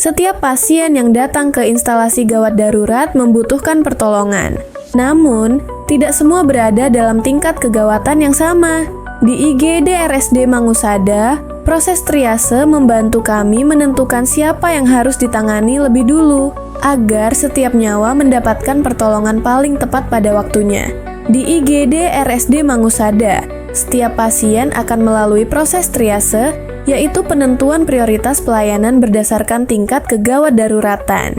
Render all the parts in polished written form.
Setiap pasien yang datang ke instalasi gawat darurat membutuhkan pertolongan. Namun, tidak semua berada dalam tingkat kegawatan yang sama. Di IGD RSD Mangusada, proses triase membantu kami menentukan siapa yang harus ditangani lebih dulu, agar setiap nyawa mendapatkan pertolongan paling tepat pada waktunya. Di IGD RSD Mangusada, setiap pasien akan melalui proses triase, yaitu penentuan prioritas pelayanan berdasarkan tingkat kegawat daruratan.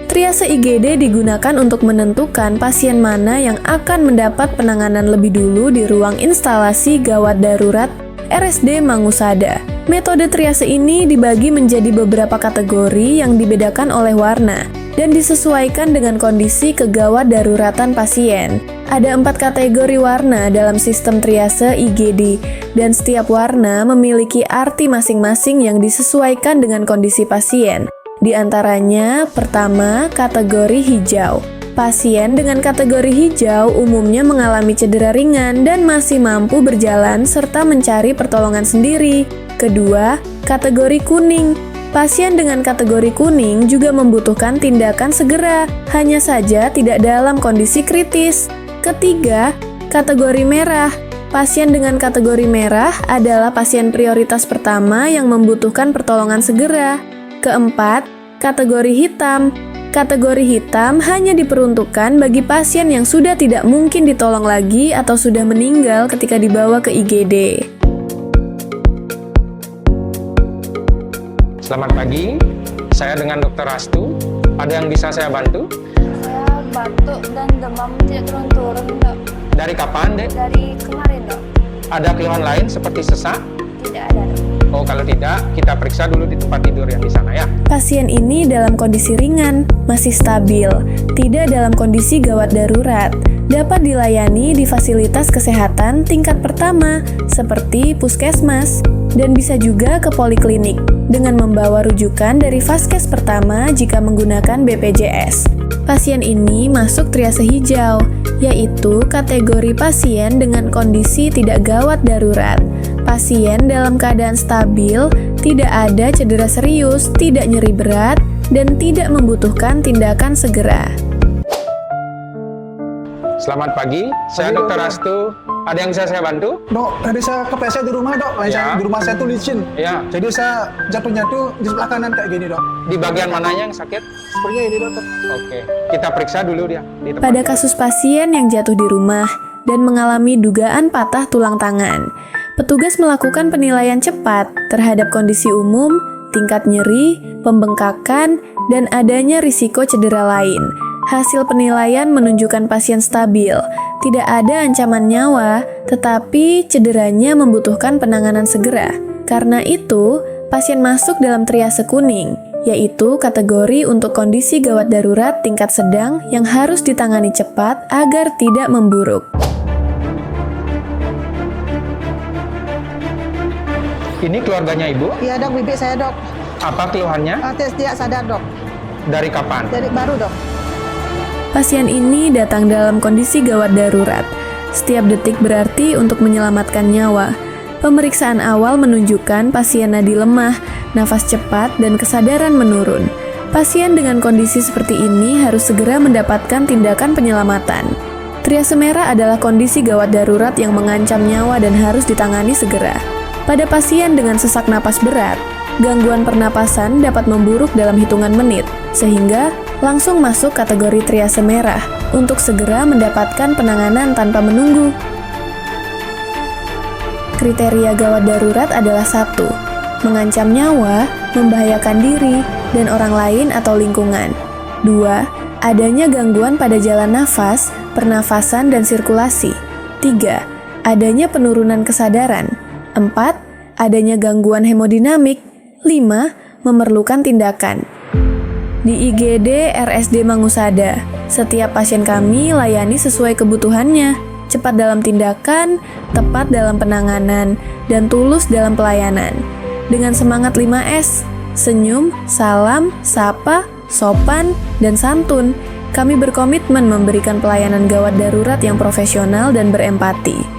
Triase IGD digunakan untuk menentukan pasien mana yang akan mendapat penanganan lebih dulu di ruang instalasi gawat darurat RSD Mangusada. Metode triase ini dibagi menjadi beberapa kategori yang dibedakan oleh warna dan disesuaikan dengan kondisi kegawat daruratan pasien. Ada 4 kategori warna dalam sistem triase IGD, dan setiap warna memiliki arti masing-masing yang disesuaikan dengan kondisi pasien. Di antaranya, pertama, kategori hijau. Pasien dengan kategori hijau umumnya mengalami cedera ringan dan masih mampu berjalan serta mencari pertolongan sendiri. Kedua, kategori kuning. Pasien dengan kategori kuning juga membutuhkan tindakan segera, hanya saja tidak dalam kondisi kritis. Ketiga, kategori merah. Pasien dengan kategori merah adalah pasien prioritas pertama yang membutuhkan pertolongan segera. Keempat, kategori hitam. Kategori hitam hanya diperuntukkan bagi pasien yang sudah tidak mungkin ditolong lagi atau sudah meninggal ketika dibawa ke IGD. Selamat pagi, saya dengan Dr. Rastu. Ada yang bisa saya bantu? Saya batuk dan demam tidak turun-turun, Dok. Dari kapan, Dek? Dari kemarin, Dok. Ada keluhan lain seperti sesak? Tidak ada, Dok. Oh, kalau tidak, kita periksa dulu di tempat tidur yang di sana ya. Pasien ini dalam kondisi ringan, masih stabil, tidak dalam kondisi gawat darurat, dapat dilayani di fasilitas kesehatan tingkat pertama seperti puskesmas, dan bisa juga ke poliklinik dengan membawa rujukan dari vaskes pertama jika menggunakan BPJS. Pasien ini masuk triase hijau, yaitu kategori pasien dengan kondisi tidak gawat darurat. Pasien dalam keadaan stabil, tidak ada cedera serius, tidak nyeri berat, dan tidak membutuhkan tindakan segera. Selamat pagi, saya Dr. Rastu. Ada yang bisa saya bantu? Dok, tadi saya kepleset di rumah, Dok. Ya. Di rumah saya tuh licin. Ya. Jadi saya jatuhnya tuh di sebelah kanan kayak gini, Dok. Di bagian mananya yang sakit? Sepertinya ini, Dokter. Oke, kita periksa dulu dia di tempat Pada tidur. kasus pasien yang jatuh di rumah dan mengalami dugaan patah tulang tangan, petugas melakukan penilaian cepat terhadap kondisi umum, tingkat nyeri, pembengkakan, dan adanya risiko cedera lain. Hasil penilaian menunjukkan pasien stabil, tidak ada ancaman nyawa, tetapi cederanya membutuhkan penanganan segera. Karena itu, pasien masuk dalam triase kuning, yaitu kategori untuk kondisi gawat darurat tingkat sedang yang harus ditangani cepat agar tidak memburuk. Ini keluarganya Ibu? Iya, Dok, bibi saya, Dok. Apa keluhannya? Tes tidak sadar, Dok. Dari kapan? Jadi baru, Dok. Pasien ini datang dalam kondisi gawat darurat. Setiap detik berarti untuk menyelamatkan nyawa. Pemeriksaan awal menunjukkan pasien nadi lemah, nafas cepat, dan kesadaran menurun. Pasien dengan kondisi seperti ini harus segera mendapatkan tindakan penyelamatan. Triase merah adalah kondisi gawat darurat yang mengancam nyawa dan harus ditangani segera. Pada pasien dengan sesak napas berat, gangguan pernapasan dapat memburuk dalam hitungan menit, sehingga langsung masuk kategori triase merah untuk segera mendapatkan penanganan tanpa menunggu. Kriteria gawat darurat adalah 1. Mengancam nyawa, membahayakan diri, dan orang lain atau lingkungan. 2. Adanya gangguan pada jalan nafas, pernafasan, dan sirkulasi. 3. Adanya penurunan kesadaran. 4. Adanya gangguan hemodinamik. 5. Memerlukan tindakan. Di IGD RSD Mangusada, setiap pasien kami layani sesuai kebutuhannya, cepat dalam tindakan, tepat dalam penanganan, dan tulus dalam pelayanan. Dengan semangat 5S, senyum, salam, sapa, sopan, dan santun, kami berkomitmen memberikan pelayanan gawat darurat yang profesional dan berempati.